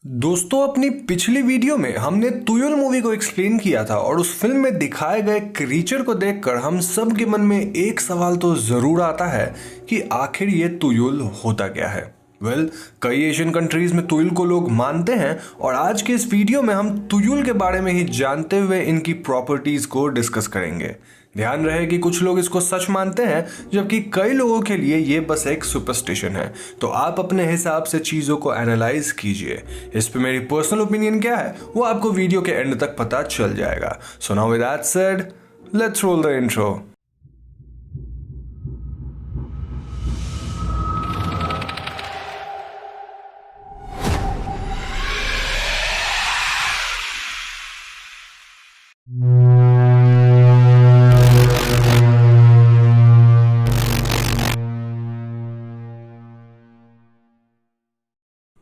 दोस्तों, अपनी पिछली वीडियो में हमने तुयुल मूवी को एक्सप्लेन किया था और उस फिल्म में दिखाए गए क्रीचर को देखकर हम सब के मन में एक सवाल तो जरूर आता है कि आखिर ये तुयुल होता क्या है। कई एशियन कंट्रीज में तुयुल को लोग मानते हैं और आज के इस वीडियो में हम तुयुल के बारे में ही जानते हुए इनकी प्रॉपर्टीज को डिस्कस करेंगे। ध्यान रहे कि कुछ लोग इसको सच मानते हैं जबकि कई लोगों के लिए ये बस एक सुपरस्टिशन है, तो आप अपने हिसाब से चीजों को एनालाइज कीजिए। इस पे मेरी पर्सनल ओपिनियन क्या है वो आपको वीडियो के एंड तक पता चल जाएगा। So now with that said, let's roll the intro.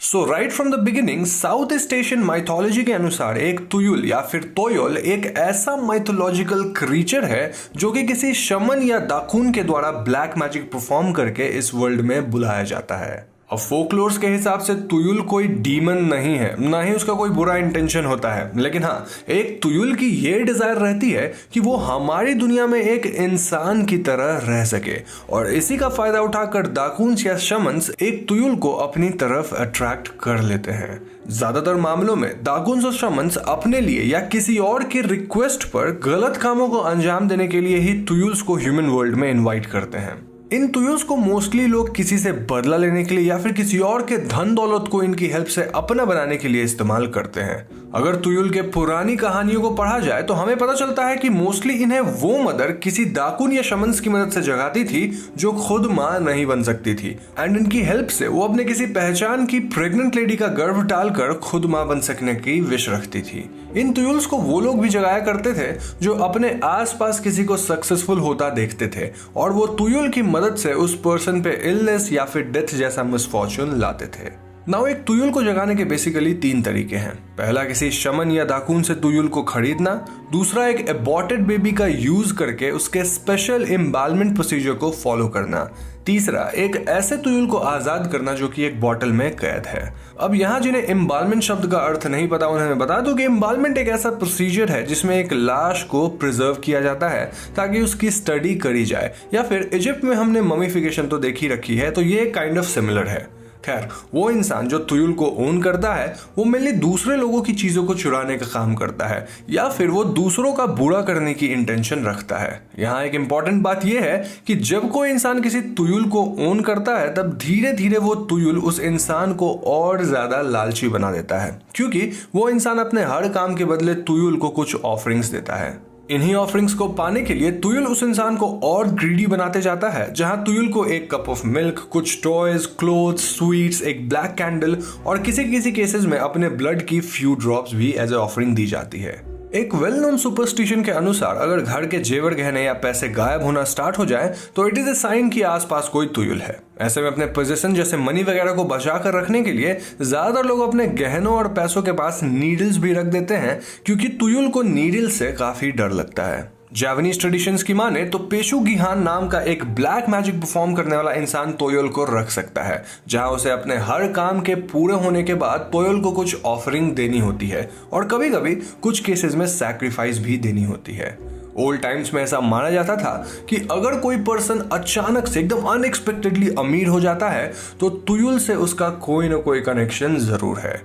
So right from the beginning south east Asian mythology के अनुसार एक तुयुल या फिर तोयोल एक ऐसा माइथोलॉजिकल क्रीचर है जो कि किसी शमन या दाखून के द्वारा ब्लैक मैजिक परफॉर्म करके इस वर्ल्ड में बुलाया जाता है। अब फोकलोर्स के हिसाब से तुयुल कोई डीमन नहीं है, ना ही उसका कोई बुरा इंटेंशन होता है, लेकिन हाँ, एक तुयुल की ये डिजायर रहती है कि वो हमारी दुनिया में एक इंसान की तरह रह सके और इसी का फायदा उठाकर दाकून्स या शमन्स एक तुयुल को अपनी तरफ अट्रैक्ट कर लेते हैं। ज्यादातर मामलों में दाकून्स और शमन्स अपने लिए या किसी और की रिक्वेस्ट पर गलत कामों को अंजाम देने के लिए ही तुयुल्स को ह्यूमन वर्ल्ड में इन्वाइट करते हैं। इन तुयुल्स को मोस्टली लोग किसी से बदला लेने के लिए या फिर किसी और के धन दौलत को इनकी हेल्प से अपना बनाने के लिए इस्तेमाल करते हैं। अगर तुयुल के पुरानी कहानियों को पढ़ा जाए तो हमें पता चलता है कि मोस्टली इन्हें वो मदर किसी दाकून या शमन्स की मदद से जगाती थी जो खुद मां नहीं बन सकती थी, एंड इनकी हेल्प से वो अपने किसी पहचान की प्रेग्नेंट लेडी का गर्भ डालकर खुद मां बन सकने की विश रखती थी। इन तुयुल्स को वो लोग भी जगाया करते थे जो अपने आसपास किसी को सक्सेसफुल होता देखते थे और वो तुयुल की मदद से उस पर्सन पे इलनेस या फिर डेथ जैसा मिसफॉर्चून लाते थे। नाउ एक तुयुल को जगाने के बेसिकली 3 तरीके हैं। पहला, किसी शमन या दाकून से तुयुल को खरीदना। दूसरा, एक एबॉर्टेड बेबी का यूज करके उसके स्पेशल एम्बालमेंट प्रोसीजर को फॉलो करना। तीसरा, एक ऐसे तुयुल को आजाद करना जो कि एक बॉटल में कैद है। अब यहाँ जिन्हें एम्बालमेंट शब्द का अर्थ नहीं पता उन्हें मैं बता दूं कि एम्बालमेंट एक ऐसा प्रोसीजर है जिसमें एक लाश को प्रिजर्व किया जाता है ताकि उसकी स्टडी करी जाए, या फिर इजिप्ट में हमने ममीफिकेशन तो देखी रखी है, तो ये काइंड ऑफ सिमिलर है। खैर, वो इंसान जो तुयुल को ओन करता है वो मेनली दूसरे लोगों की चीजों को चुराने का काम करता है या फिर वो दूसरों का बुरा करने की इंटेंशन रखता है। यहाँ एक इंपॉर्टेंट बात यह है कि जब कोई इंसान किसी तुयुल को ओन करता है तब धीरे धीरे वो तुयुल उस इंसान को और ज्यादा लालची बना देता है, क्योंकि वो इंसान अपने हर काम के बदले तुयुल को कुछ ऑफरिंग्स देता है। इन्हीं ऑफरिंग्स को पाने के लिए तुयुल उस इंसान को और ग्रीडी बनाते जाता है, जहां तुयुल को एक कप ऑफ मिल्क, कुछ टॉयज, क्लोथ्स, स्वीट्स, एक ब्लैक कैंडल और किसी किसी केसेस में अपने ब्लड की फ्यू ड्रॉप्स भी एज ए ऑफरिंग दी जाती है। एक वेल नोन सुपरस्टिशन के अनुसार अगर घर के जेवर गहने या पैसे गायब होना स्टार्ट हो जाए तो इट इज ए साइन कि आसपास कोई तुयुल है। ऐसे में अपने पोजीशन जैसे मनी वगैरह को बचा कर रखने के लिए ज्यादातर लोग अपने गहनों और पैसों के पास नीडल्स भी रख देते हैं, क्योंकि तुयुल को नीडल से काफी डर लगता है। जापानीज ट्रेडिशंस की माने तो पेशु गिहान नाम का एक ब्लैक मैजिक परफॉर्म करने वाला इंसान तोयोल को रख सकता है, जहां उसे अपने हर काम के पूरे होने के बाद तोयोल को कुछ ऑफरिंग देनी होती है और कभी कभी कुछ केसेस में सैक्रिफाइस भी देनी होती है। ओल्ड टाइम्स में ऐसा माना जाता था कि अगर कोई पर्सन अचानक से एकदम अनएक्सपेक्टेडली अमीर हो जाता है तो तुयुल से उसका कोई ना कोई कनेक्शन जरूर है।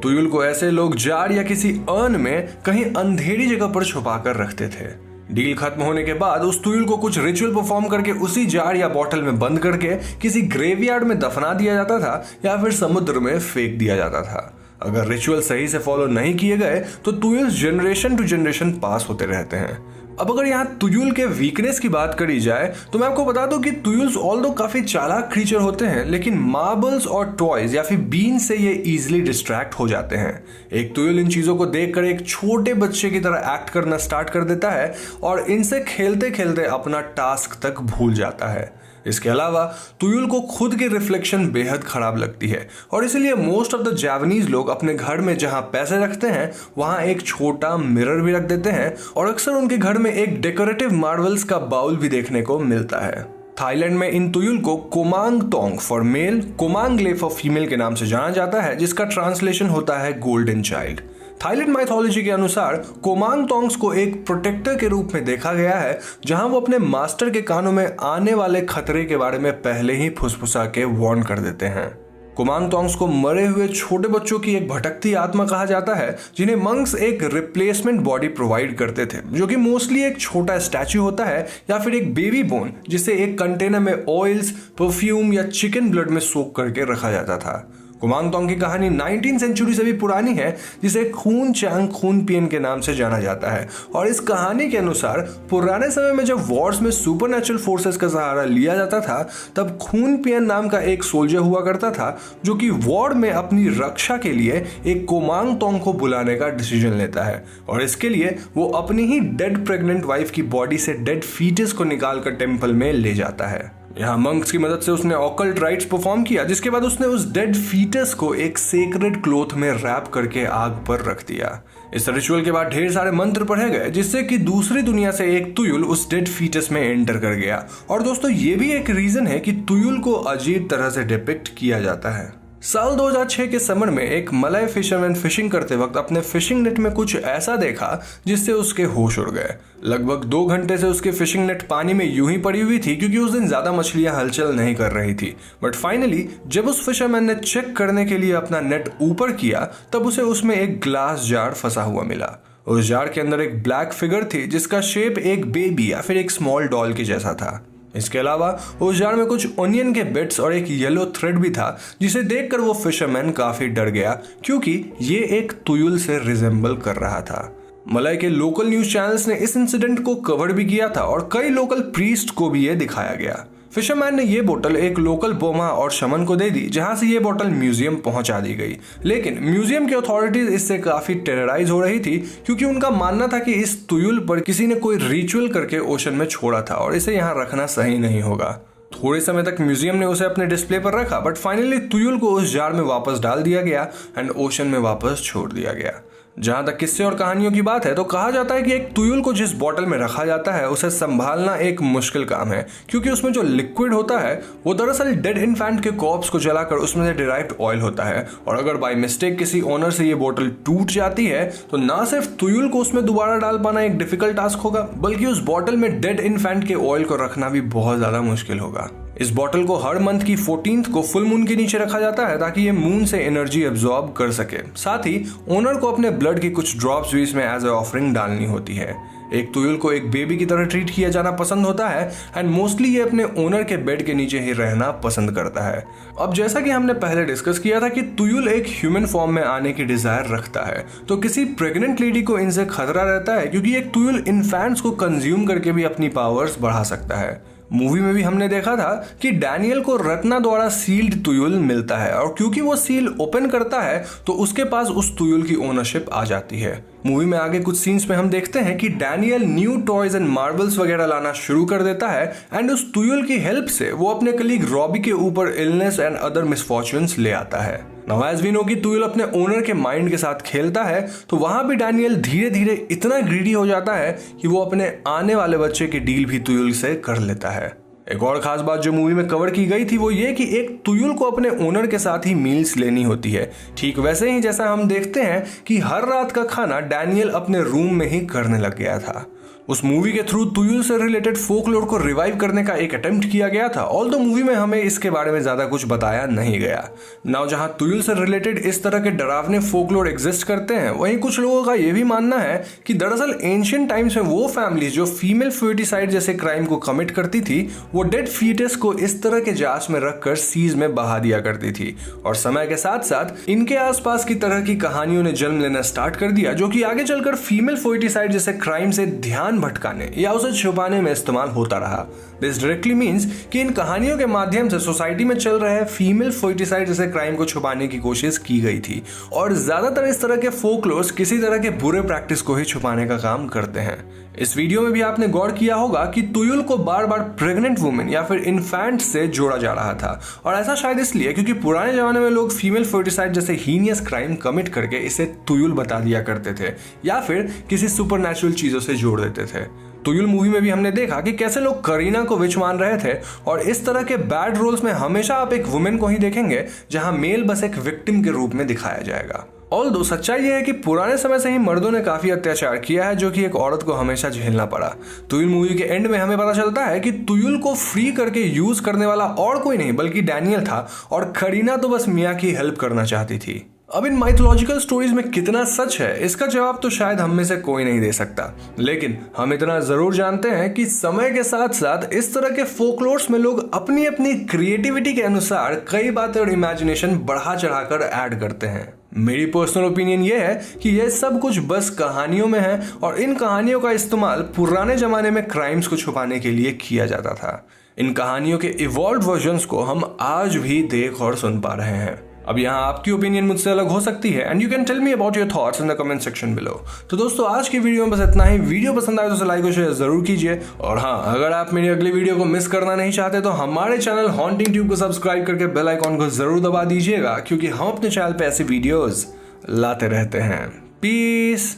तुयुल को ऐसे लोग जार या किसी अर्न में कहीं अंधेरी जगह पर छुपा कर रखते थे। डील खत्म होने के बाद उस तुयुल को कुछ रिचुअल परफॉर्म करके उसी जार या बॉटल में बंद करके किसी ग्रेवयार्ड में दफना दिया जाता था या फिर समुद्र में फेंक दिया जाता था। अगर रिचुअल सही से फॉलो नहीं किए गए तो तुयुल्स जनरेशन टू जनरेशन पास होते रहते हैं। अब अगर यहाँ तुयुल के वीकनेस की बात करी जाए तो मैं आपको बता दूं कि तुयुल्स ऑल्दो काफी चालाक क्रीचर होते हैं, लेकिन मार्बल्स और टॉयज या फिर बीन से ये इजीली डिस्ट्रैक्ट हो जाते हैं। एक तुयुल इन चीजों को देखकर एक छोटे बच्चे की तरह एक्ट करना स्टार्ट कर देता है और इनसे खेलते खेलते अपना टास्क तक भूल जाता है। इसके अलावा तुयुल को खुद की रिफ्लेक्शन बेहद खराब लगती है और इसलिए मोस्ट ऑफ द जापानीज लोग अपने घर में जहां पैसे रखते हैं वहां एक छोटा मिरर भी रख देते हैं और अक्सर उनके घर में एक डेकोरेटिव मार्बल्स का बाउल भी देखने को मिलता है। थाईलैंड में इन तुयुल को कोमांग तोंग फॉर मेल, कोमांग ले फॉर फीमेल के नाम से जाना जाता है, जिसका ट्रांसलेशन होता है गोल्डन चाइल्ड। थाईलैंड माइथोलॉजी के अनुसार कोमांग तोंग्स को एक प्रोटेक्टर के रूप में देखा गया है, जहां वो अपने मास्टर के कानों में आने वाले खतरे के बारे में पहले ही फुसफुसा के वार्न कर देते हैं। कोमांग तोंग्स को मरे हुए छोटे बच्चों की एक भटकती आत्मा कहा जाता है, जिन्हें मंक्स एक रिप्लेसमेंट बॉडी प्रोवाइड करते थे, जो कि मोस्टली एक छोटा स्टैच्यू होता है या फिर एक बेबी बोन, जिसे एक कंटेनर में ऑयल्स, परफ्यूम या चिकन ब्लड में सोक करके रखा जाता था। कोमांग तोंग की कहानी 19वीं सेंचुरी से भी पुरानी है, जिसे खून चांग खून पियन के नाम से जाना जाता है। और इस कहानी के अनुसार पुराने समय में जब वॉर्स में सुपरनैचुरल फोर्सेस का सहारा लिया जाता था, तब खून पियन नाम का एक सोल्जर हुआ करता था, जो कि वॉर में अपनी रक्षा के लिए एक कोमांग तोंग को बुलाने का डिसीजन लेता है। और इसके लिए वो अपनी ही डेड प्रेग्नेंट वाइफ की बॉडी से डेड फीटस को निकालकर टेंपल में ले जाता है। यहाँ मंक्स की मदद से उसने ऑकल्ट राइट्स परफॉर्म किया, जिसके बाद उसने उस डेड फीटस को एक सेक्रेड क्लॉथ में रैप करके आग पर रख दिया। इस रिचुअल के बाद ढेर सारे मंत्र पढ़े गए, जिससे कि दूसरी दुनिया से एक तुयुल उस डेड फीटस में एंटर कर गया। और दोस्तों, ये भी एक रीजन है कि तुयुल को अजीब तरह से डिपिक्ट किया जाता है। साल 2006 के समर में एक मलय फिशरमैन फिशिंग करते वक्त अपने फिशिंग नेट में कुछ ऐसा देखा जिससे उसके होश उड़ गए। लगभग 2 घंटे से उसकी फिशिंग नेट पानी में यूं ही पड़ी हुई थी, क्योंकि उस दिन ज्यादा मछलियां हलचल नहीं कर रही थी। बट फाइनली जब उस फिशरमैन ने चेक करने के लिए अपना नेट ऊपर किया, तब उसे उसमें एक ग्लास जार फंसा हुआ मिला। उस जार के अंदर एक ब्लैक फिगर थी, जिसका शेप एक बेबी या फिर एक स्मॉल डॉल के जैसा था। इसके अलावा उस जार में कुछ ओनियन के बिट्स और एक येलो थ्रेड भी था, जिसे देखकर वो फिशरमैन काफी डर गया, क्योंकि ये एक तुयुल से रिजेंबल कर रहा था। मलय के लोकल न्यूज चैनल्स ने इस इंसिडेंट को कवर भी किया था और कई लोकल प्रीस्ट को भी ये दिखाया गया। फिशरमैन ने ये बोतल एक लोकल बोमा और शमन को दे दी, जहां से ये बोतल म्यूजियम पहुंचा दी गई। लेकिन म्यूजियम की अथॉरिटीज इससे काफी टेरराइज हो रही थी, क्योंकि उनका मानना था कि इस तुयुल पर किसी ने कोई रिचुअल करके ओशन में छोड़ा था और इसे यहाँ रखना सही नहीं होगा। थोड़े समय तक म्यूजियम ने उसे अपने डिस्प्ले पर रखा, बट फाइनली तुयुल को उस जार में वापस डाल दिया गया एंड ओशन में वापस छोड़ दिया गया। जहां तक किस्से और कहानियों की बात है, तो कहा जाता है कि एक तुयुल को जिस बोतल में रखा जाता है, उसे संभालना एक मुश्किल काम है, क्योंकि उसमें जो लिक्विड होता है वो दरअसल डेड इन्फेंट के कॉर्प्स को जलाकर उसमें से डिराइव्ड ऑयल होता है। और अगर बाय मिस्टेक किसी ओनर से ये बोतल टूट जाती है, तो ना सिर्फ तुयुल को उसमें दोबारा डाल पाना एक डिफिकल्ट टास्क होगा, बल्कि उस बोतल में डेड इन्फेंट के ऑयल को रखना भी बहुत ज्यादा मुश्किल होगा। इस बोतल को हर मंथ की 14th को फुल मून के नीचे रखा जाता है, ताकि ये मून से एनर्जी एब्जॉर्ब कर सके। साथ ही ओनर को अपने ब्लड की कुछ ड्रॉप्स भी इसमें एज ए ऑफरिंग डालनी होती है। एक तुयुल को एक बेबी की तरह ट्रीट किया जाना पसंद होता है एंड मोस्टली ये अपने ओनर के बेड के नीचे ही रहना पसंद करता है। अब जैसा कि हमने पहले डिस्कस किया था कि तुयुल एक ह्यूमन फॉर्म में आने की डिजायर रखता है, तो किसी प्रेग्नेंट लेडी को इनसे खतरा रहता है, क्योंकि एक तुयुल इन्फेंट्स को कंज्यूम करके भी अपनी पावर्स बढ़ा सकता है। मूवी में भी हमने देखा था कि डैनियल को रत्ना द्वारा सील्ड तुयुल मिलता है, और क्योंकि वो सील ओपन करता है तो उसके पास उस तुयुल की ओनरशिप आ जाती है। मूवी में आगे कुछ सीन्स में हम देखते हैं कि Daniel new toys and marbles वगैरह लाना शुरू कर देता है एंड उस तुयुल की हेल्प से वो अपने कलीग रॉबी के ऊपर इलनेस एंड अदर मिसफॉर्च्यून्स ले आता है। नाउ एज वी नो कि तुयुल अपने ओनर के माइंड के साथ खेलता है, तो वहां भी डैनियल धीरे धीरे इतना ग्रीडी हो जाता है कि वो अपने आने वाले बच्चे की डील भी तुयुल से कर लेता है। एक और खास बात जो मूवी में कवर की गई थी वो ये कि एक तुयुल को अपने ओनर के साथ ही मील्स लेनी होती है, ठीक वैसे ही जैसा हम देखते हैं कि हर रात का खाना डैनियल अपने रूम में ही करने लग गया था। उस मूवी के थ्रू तुयुल से रिलेटेड फोकलोर को रिवाइव करने का एक अटेम्प्ट किया गया था, ऑल्दो मूवी में हमें इसके बारे में ज्यादा कुछ बताया नहीं गया। नाउ जहां तुयुल से रिलेटेड इस तरह के डरावने फोकलोर एग्जिस्ट करते हैं, वहीं कुछ लोगों का यह भी मानना है कि दरअसल एंशिएंट टाइम्स में वो फैमिलीज जो फीमेल फर्टिसाइड जैसे क्राइम को कमिट करती थी, वो डेड फीटस को इस तरह के जार्स में रखकर सीज में बहा दिया करती थी, और समय के साथ साथ इनके आसपास की तरह की कहानियों ने जन्म लेना स्टार्ट कर दिया, जो कि आगे चलकर फीमेल फर्टिसाइड जैसे क्राइम से ध्यान भटकाने या उसे छुपाने में इस्तेमाल होता रहा। दिस डायरेक्टली मीन्स कि इन कहानियों के माध्यम से सोसाइटी में चल रहे फीमेल फर्टिसाइड जैसे क्राइम को छुपाने की कोशिश की गई थी, और ज्यादातर इस तरह के फोकलोर्स किसी तरह के बुरे प्रैक्टिस को ही छुपाने का काम करते हैं। इस वीडियो में भी आपने गौर किया होगा कि तुयुल को बार बार प्रेग्नेंट वुमेन या फिर इन्फेंट से जोड़ा जा रहा था, और ऐसा शायद इसलिए क्योंकि पुराने जमाने में लोग फीमेल फर्टिसाइड जैसे हीनियस क्राइम कमिट करके इसे तुयुल बता दिया करते थे या फिर किसी सुपरनैचुरल चीजों से जोड़ देते थे। तुयुल मूवी में भी हमने देखा कि कैसे लोग करीना को विच मान रहे थे, और इस तरह के बैड रोल्स में हमेशा आप एक वुमेन को ही देखेंगे जहां मेल बस एक विक्टिम के रूप में दिखाया जाएगा। ऑल्दो सच्चाई यह है कि पुराने समय से ही मर्दों ने काफी अत्याचार किया है जो कि एक औरत को हमेशा झेलना पड़ा। तुयुल मूवी के एंड में हमें पता चलता है कि तुयुल को फ्री करके यूज करने वाला और कोई नहीं बल्कि डैनियल था, और करीना तो बस मिया की हेल्प करना चाहती थी। अब इन माइथोलॉजिकल स्टोरीज में कितना सच है इसका जवाब तो शायद हम में से कोई नहीं दे सकता, लेकिन हम इतना जरूर जानते हैं कि समय के साथ साथ इस तरह के फोकलोर्स में लोग अपनी अपनी क्रिएटिविटी के अनुसार कई बातें और इमेजिनेशन बढ़ा चढ़ाकर ऐड करते हैं। मेरी पर्सनल ओपिनियन ये है कि यह सब कुछ बस कहानियों में है, और इन कहानियों का इस्तेमाल पुराने जमाने में क्राइम्स को छुपाने के लिए किया जाता था। इन कहानियों के इवॉल्व वर्जन्स को हम आज भी देख और सुन पा रहे हैं। अब यहाँ आपकी ओपिनियन मुझसे अलग हो सकती है, and you can tell me about your thoughts in the comment section below. तो दोस्तों, आज की वीडियो में बस इतना ही। वीडियो पसंद आए तो लाइक और शेयर जरूर कीजिए, और हाँ, अगर आप मेरी अगली वीडियो को मिस करना नहीं चाहते तो हमारे चैनल हॉन्टिंग ट्यूब को सब्सक्राइब करके बेल आइकॉन को जरूर दबा दीजिएगा, क्योंकि हम अपने चैनल पे ऐसी वीडियोस लाते रहते हैं। पीस।